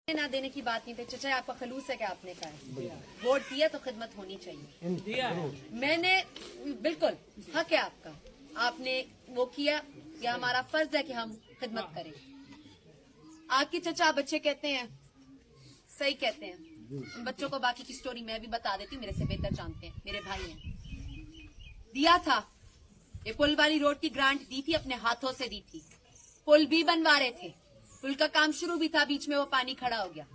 ना देने की बात नहीं थी। चाचा आपका खलूस है कि आपने कहा है वोट दिया तो खिदमत होनी चाहिए। मैंने बिल्कुल हक है आपका, आपने वो किया, या हमारा फर्ज है कि हम खिदमत करें। आपके चचा बच्चे कहते हैं, सही कहते हैं। बच्चों को बाकी की स्टोरी मैं भी बता देती हूँ, मेरे से बेहतर जानते हैं, मेरे भाई हैं। दिया था ये पुल वाली रोड की ग्रांट दी थी, अपने हाथों से दी थी। पुल भी बनवा रहे थे, पुल का काम शुरू भी था, बीच में वो पानी खड़ा हो गया।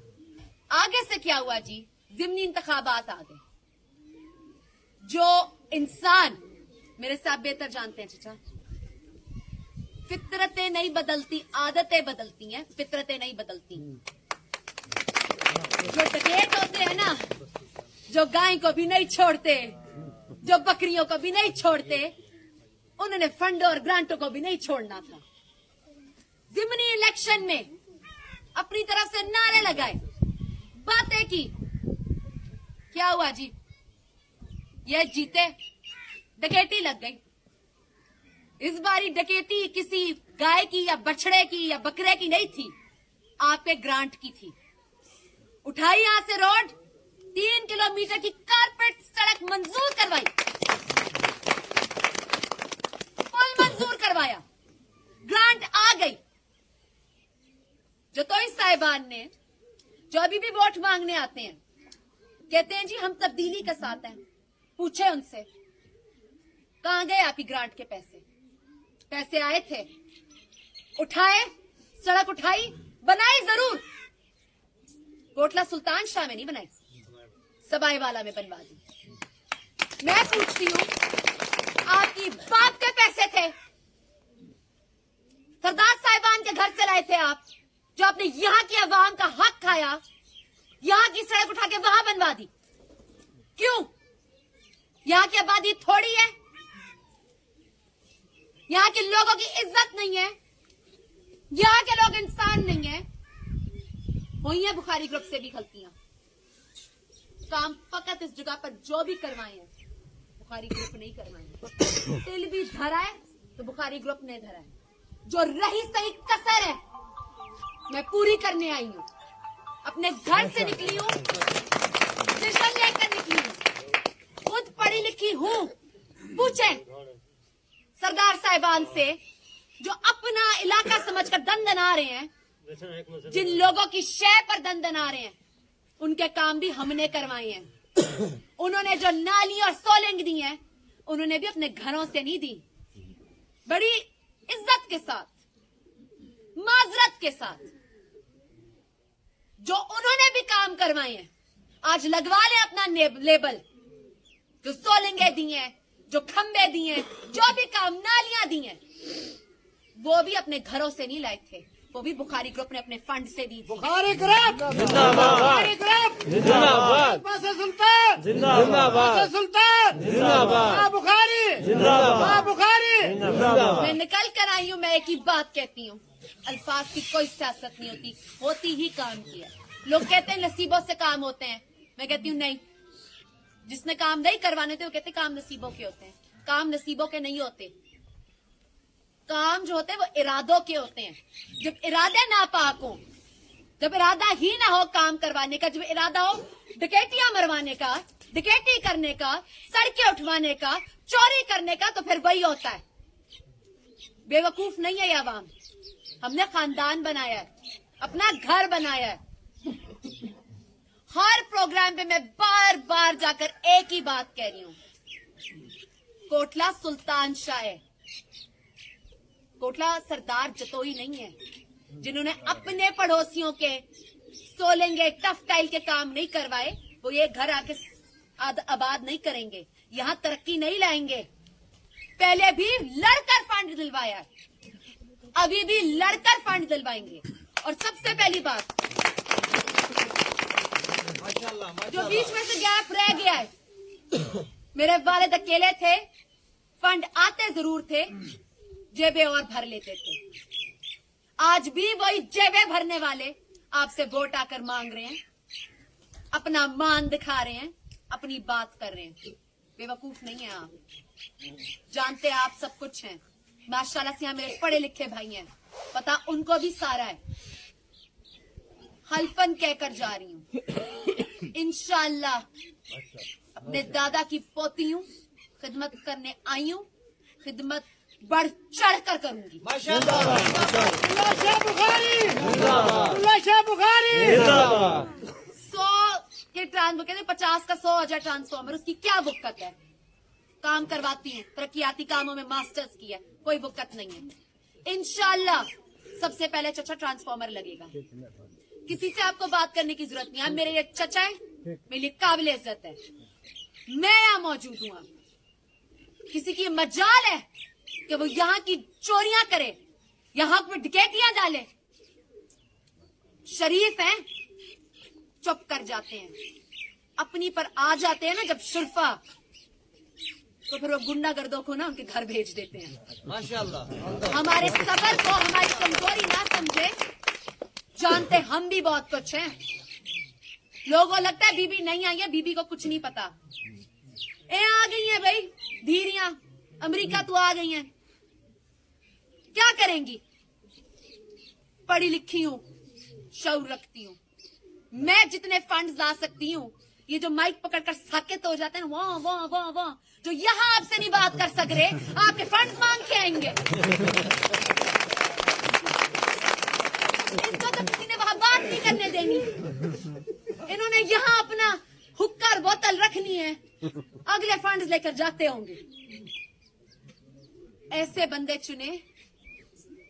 आगे से क्या हुआ जी, ज़िमनी इंतखाबात आ गए। जो इंसान, मेरे से आप बेहतर जानते हैं चचा, फितरतें नहीं बदलती, आदतें बदलती हैं, फितरतें नहीं बदलती। जो डकैत होते हैं ना, जो गाय को भी नहीं छोड़ते, जो बकरियों को भी नहीं छोड़ते, उन्होंने फंड और ग्रांटों को भी नहीं छोड़ना था। ज़िमनी इलेक्शन में अपनी तरफ से नारे लगाए, बातें की, क्या हुआ जी, ये जीते, डकैती लग गई। इस बारी डकैती किसी गाय की या बछड़े की या बकरे की नहीं थी, आपके ग्रांट की थी। उठाई यहां से रोड, 3 किलोमीटर की कारपेट सड़क मंजूर करवाई, पुल मंजूर करवाया, ग्रांट आ गई। जो तो इस साहिबान ने, जो अभी भी वोट मांगने आते हैं, कहते हैं जी हम तब्दीली के साथ हैं, पूछे उनसे कहां गए आपकी ग्रांट के पैसे? पैसे आए थे, उठाए, सड़क उठाई, बनाई जरूर, कोटला सुल्तान शाह में नहीं बनाई, सबाई वाला में बनवा दी। मैं पूछती हूं, आपकी बाप के पैसे थे, सरदार साहिबान के घर से लाए थे आप, जो आपने यहां की आवाम का हक खाया, यहां की सड़क उठा के वहां बनवा दी। क्यों? यहां की आबादी थोड़ी है, यहां के लोगों की इज्जत नहीं है, यहां के लोग इंसान नहीं है। हुई है बुखारी ग्रुप से भी गलतियां, काम फकत इस जगह पर जो भी करवाए हैं बुखारी ग्रुप नहीं करवाए। तिल भी धरा है तो बुखारी ग्रुप ने धरा है। जो रही सही कसर है मैं पूरी करने आई हूं, अपने घर से निकली हूं, डिसीजन लेकर निकली हूं, खुद पढ़ी लिखी हूं। पूछे सरदार साहिबान से, जो अपना इलाका समझकर दंदना रहे हैं, जिन लोगों की शय पर दंदना रहे हैं, उनके काम भी हमने करवाए हैं। उन्होंने जो नाली और सोलिंग दी है, उन्होंने भी अपने घरों से नहीं दी, बड़ी इज्जत के साथ, माजरत के साथ। जो उन्होंने भी काम करवाए हैं, आज लगवा ले अपना लेबल। जो सोलिंगे दी हैं, जो खंबे दिए हैं, जो भी काम, नालियां दी हैं, वो भी अपने घरों से नहीं लाए थे, वो भी बुखारी ग्रुप ने अपने फंड से दी। बुखारी ग्रुप जिंदाबाद, बुखारी ग्रुप जिंदाबाद, सुल्तान जिंदाबाद, सुल्तान जिंदाबाद, बुखारी जिंदाबाद, बुखारी जिंदाबाद। मैं निकल कर आई हूँ, मैं एक ही बात कहती हूँ, अल्फाज की कोई सियासत नहीं होती, होती ही काम की है। लोग कहते हैं नसीबों से काम होते हैं, मैं कहती हूँ नहीं, जिसने काम नहीं करवाने थे वो कहते काम नसीबों के होते हैं। काम नसीबों के नहीं होते, काम जो होते हैं वो इरादों के होते हैं। जब इरादे नापाक हो, जब इरादा ही ना हो काम करवाने का, जब इरादा हो डकैतियां मरवाने का, डकैती करने का, सड़कें उठवाने का, चोरी करने का, तो फिर वही होता है। बेवकूफ नहीं है ये आवाम, हमने खानदान बनाया है, अपना घर बनाया है। हर प्रोग्राम पे मैं बार बार जाकर एक ही बात कह रही हूं, कोटला सुल्तान शाह है, कोटला सरदार जतोई नहीं है, जिन्होंने अपने पड़ोसियों के सोलेंगे टफ टाइल के काम नहीं करवाए, वो ये घर आके आबाद नहीं करेंगे, यहां तरक्की नहीं लाएंगे। पहले भी लड़कर फंड दिलवाया है, अभी भी लड़कर फंड दिलवाएंगे। और सबसे पहली बात, जो बीच में से गैप रह गया है, मेरे वालिद अकेले थे, फंड आते जरूर थे, जेबें और भर लेते थे। आज भी वही जेबें भरने वाले आपसे वोट आकर मांग रहे हैं, अपना मान दिखा रहे हैं, अपनी बात कर रहे हैं। बेवकूफ नहीं है आप, जानते आप सब कुछ हैं। माशाल्लाह से यहाँ मेरे पढ़े लिखे भाई हैं, पता उनको भी सारा है। हल्फन कहकर जा रही हूँ। इंशाल्लाह अपने दादा की पोती हूँ, खिदमत करने आई हूँ, खिदमत बढ़ चढ़ कर करूंगी। अब्दुल्ला शाह बुखारी अब्दुल्ला शाह बुखारी 100 के ट्रांसफर कहते 50 का 100 हो जाए ट्रांसफॉर्मर, उसकी क्या बुक्कत है? काम करवाती हूँ, तरक्याती कामों में मास्टर्स की है, कोई बुक्कत नहीं है। इंशाल्लाह सबसे पहले चचा ट्रांसफॉर्मर लगेगा। किसी से आपको बात करने की जरूरत नहीं है। आप मेरे लिए चचा है, मेरे लिए काबिल इज्जत है। मैं यहाँ मौजूद हूँ। आप किसी की मजाल है कि वो यहाँ की चोरियां करे, यहाँ पे डकैतियां डाले? शरीफ हैं, चुप कर जाते हैं। अपनी पर आ जाते हैं ना जब शुरफा, तो फिर वो गुंडागर्दों को ना उनके घर भेज देते हैं। माशाल्लाह। हमारे सबर को हमारी कमजोरी ना समझे, जानते हम भी बहुत कुछ हैं। लोगों को लगता है बीबी नहीं आई है, बीबी को कुछ नहीं पता। ए आ गई है भाई धीरियां, अमेरिका तो आ गई हैं, क्या करेंगी? पढ़ी लिखी हूं, शौर रखती हूं। मैं जितने फंड्स ला सकती हूँ, ये जो माइक पकड़कर साकेत हो जाते हैं वाह वाह वाह वाह, जो यहाँ आपसे नहीं बात कर सक रहे, आपके फंड्स मांग के आएंगे। इनको तो किसी ने वहां बात नहीं करने देनी। इन्होंने यहाँ अपना हुक्का और बोतल रखनी है, अगले फंड्स लेकर जाते होंगे। ऐसे बंदे चुने।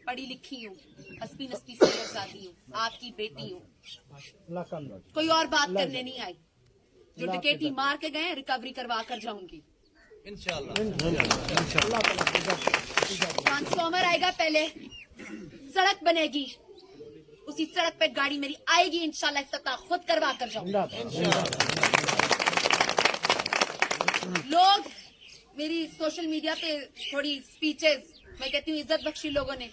पढ़ी लिखी हूँ, हस्बी नस्बी समझदारी हूँ, आपकी बेटी हूँ, कोई और बात करने नहीं आई। जो डकैती मार के गए रिकवरी करवा कर जाऊंगी इंशाल्लाह। ट्रांसफॉर्मर आएगा, पहले सड़क बनेगी, उसी सड़क पे गाड़ी मेरी आएगी इंशाल्लाह, इफ्तिताह खुद करवा कर जाऊंगी। लोग मेरी सोशल मीडिया पे थोड़ी स्पीचेस, मैं कहती हूँ इज्जत बख्शी लोगों ने,